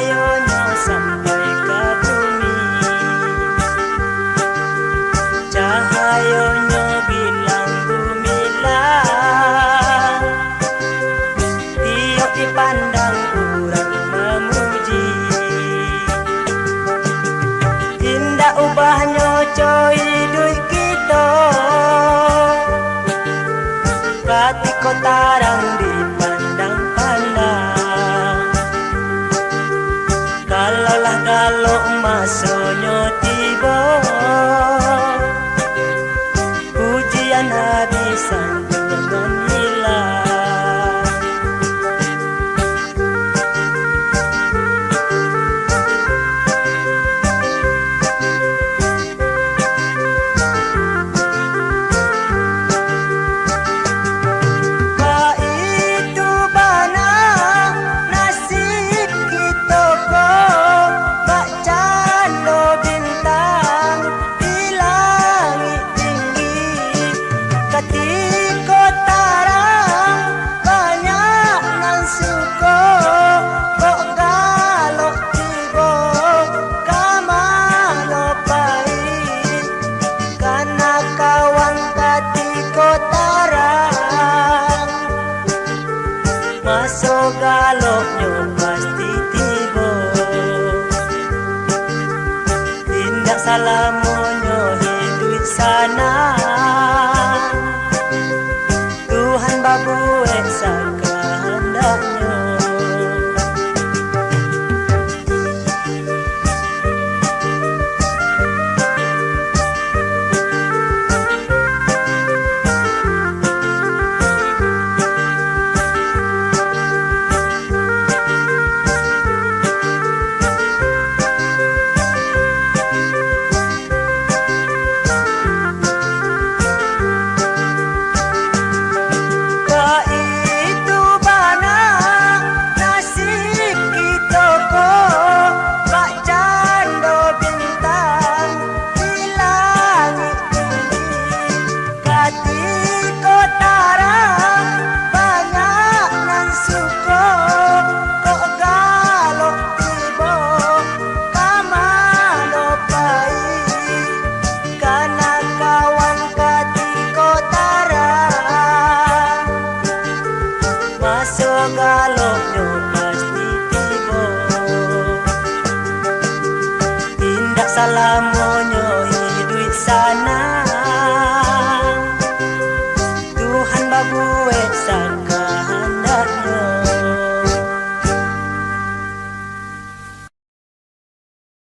cahayanya sampai ke bumi. Cahayanya bilang gemilang, tiap dipandang orang memuji. Indah ubahnya coy duit kita, ketika tarang dipandang-pandang. Kalaulah kalau masanya tiba, pujian habisan dengan hilang. Masuk galopnya pasti tiba, tindak salamonyo hidup sana. Tuhan babuek sakahandaknya. Masuk galopnya pasti tiba, tindak salamu